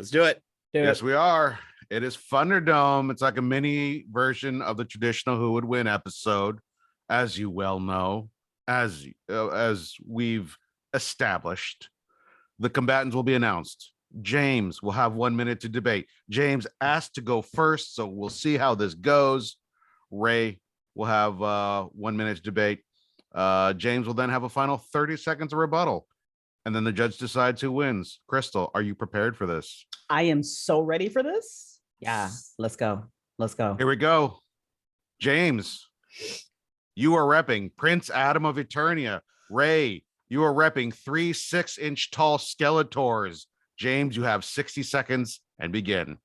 Let's do it. Yes, we are. It is Funderdome. It's like a mini version of the traditional Who Would Win episode, as you well know, as we've established. The combatants will be announced. James will have 1 minute to debate. James asked to go first, so we'll see how this goes. Ray will have 1 minute to debate. James will then have a final 30 seconds of rebuttal. And then the judge decides who wins. Crystal, are you prepared for this? I am so ready for this. Yeah, let's go. Let's go. Here we go. James, you are repping Prince Adam of Eternia. Ray, you are repping 3 6-inch tall Skeletors. James, you have 60 seconds and begin.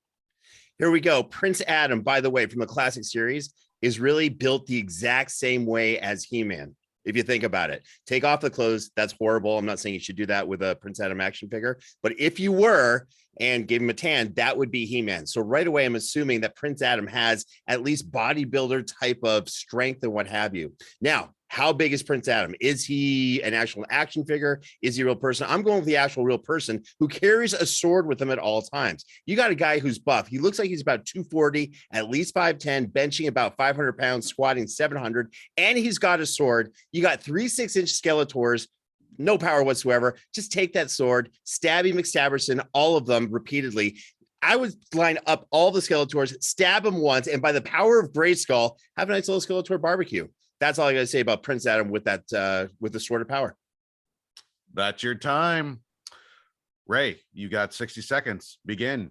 Here we go. Prince Adam, by the way, from the classic series, is really built the exact same way as He-Man. If you think about it, take off the clothes. That's horrible. I'm not saying you should do that with a Prince Adam action figure, but if you were and gave him a tan, that would be He-Man. So right away, I'm assuming that Prince Adam has at least bodybuilder type of strength and what have you. Now, how big is Prince Adam? Is he an actual action figure? Is he a real person? I'm going with the actual real person who carries a sword with him at all times. You got a guy who's buff. He looks like he's about 240, at least 5'10", benching about 500 pounds, squatting 700, and he's got a sword. You got 3 6-inch Skeletors, no power whatsoever. Just take that sword, Stabby McStabberson, all of them repeatedly. I would line up all the Skeletors, stab them once, and by the power of Grayskull, have a nice little Skeletor barbecue. That's all I got to say about Prince Adam with that, with the sword of power. That's your time. Ray, you got 60 seconds. Begin.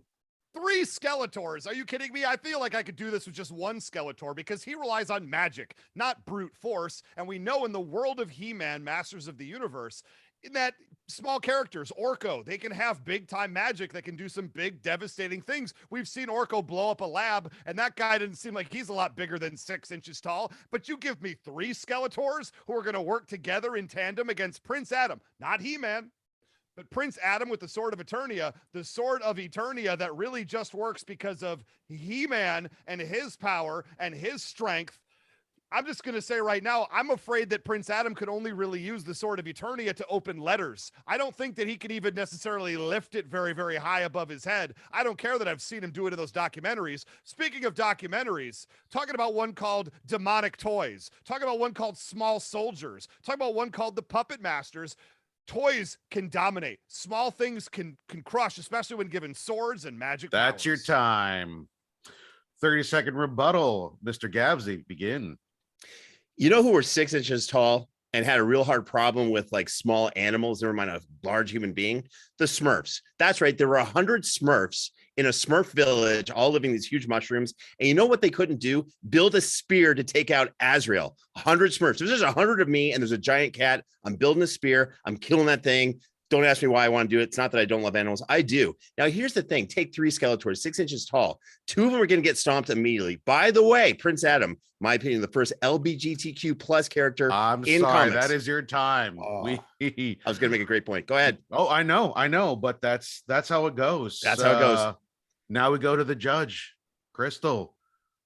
3 Skeletors. Are you kidding me? I feel like I could do this with just 1 Skeletor because he relies on magic, not brute force. And we know in the world of He-Man, Masters of the Universe, in that small characters, Orko, they can have big time magic that can do some big devastating things. We've seen Orko blow up a lab, and that guy didn't seem like he's a lot bigger than 6 inches tall. But you give me 3 Skeletors who are going to work together in tandem against Prince Adam, not He-Man, but Prince Adam with the Sword of Eternia, the Sword of Eternia that really just works because of He-Man and his power and his strength. I'm just going to say right now, I'm afraid that Prince Adam could only really use the Sword of Eternia to open letters. I don't think that he could even necessarily lift it very, very high above his head. I don't care that I've seen him do it in those documentaries. Speaking of documentaries, talking about one called Demonic Toys, talking about one called Small Soldiers, talking about one called The Puppet Masters. Toys can dominate. Small things can crush, especially when given swords and magic That's powers. your time. 30-second rebuttal. Mr. Gabsy, begin. You know who were 6 inches tall and had a real hard problem with like small animals, never mind a large human being? The Smurfs. That's right. There were 100 Smurfs in a Smurf village, all living these huge mushrooms. And you know what they couldn't do? Build a spear to take out Azrael. 100 Smurfs. There's 100 of me and there's a giant cat. I'm building a spear. I'm killing that thing. Don't ask me why I want to do it. It's not that I don't love animals. I do. Now, here's the thing. Take 3 Skeletors, 6 inches tall. 2 of them are going to get stomped immediately. By the way, Prince Adam, my opinion, the first LGBTQ plus character in comics. That is your time. Oh, I was going to make a great point. Go ahead. Oh, I know, but that's how it goes. That's how it goes. Now we go to the judge. Crystal,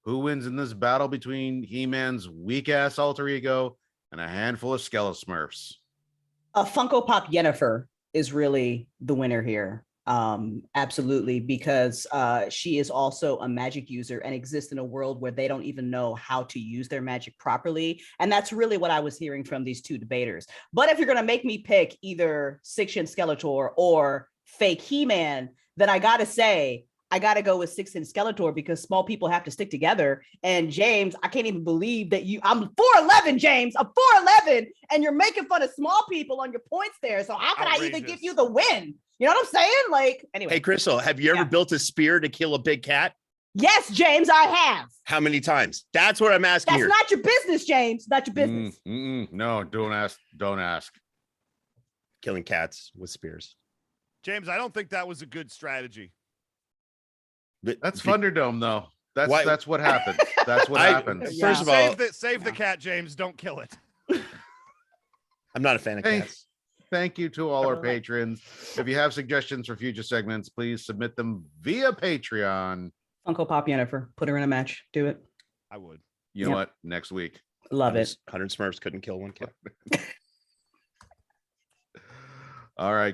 who wins in this battle between He-Man's weak-ass alter ego and a handful of Skelet-Smurfs? A Funko Pop Yennefer is really the winner here. Absolutely, because she is also a magic user and exists in a world where they don't even know how to use their magic properly. And that's really what I was hearing from these 2 debaters. But if you're going to make me pick either 6-inch Skeletor or fake He-Man, then I got to say, I got to go with 6-inch Skeletor because small people have to stick together. And James, I can't even believe that I'm 4'11", James. I'm 4'11", and you're making fun of small people on your points there. So how can I even give you the win? You know what I'm saying? Like, anyway. Hey, Crystal, have you ever built a spear to kill a big cat? Yes, James, I have. How many times? That's what I'm asking. That's not your business, James. Not your business. No, don't ask. Don't ask. Killing cats with spears. James, I don't think that was a good strategy. That's Funderdome, though. That's what happens. That's what happens. First of all, save the cat, James. Don't kill it. I'm not a fan of cats. Thank you to all our patrons. If you have suggestions for future segments, please submit them via Patreon. Funko Pop Yennefer, put her in a match. Do it. I would. You know what? Next week. Love it. 100 Smurfs couldn't kill one cat. All right.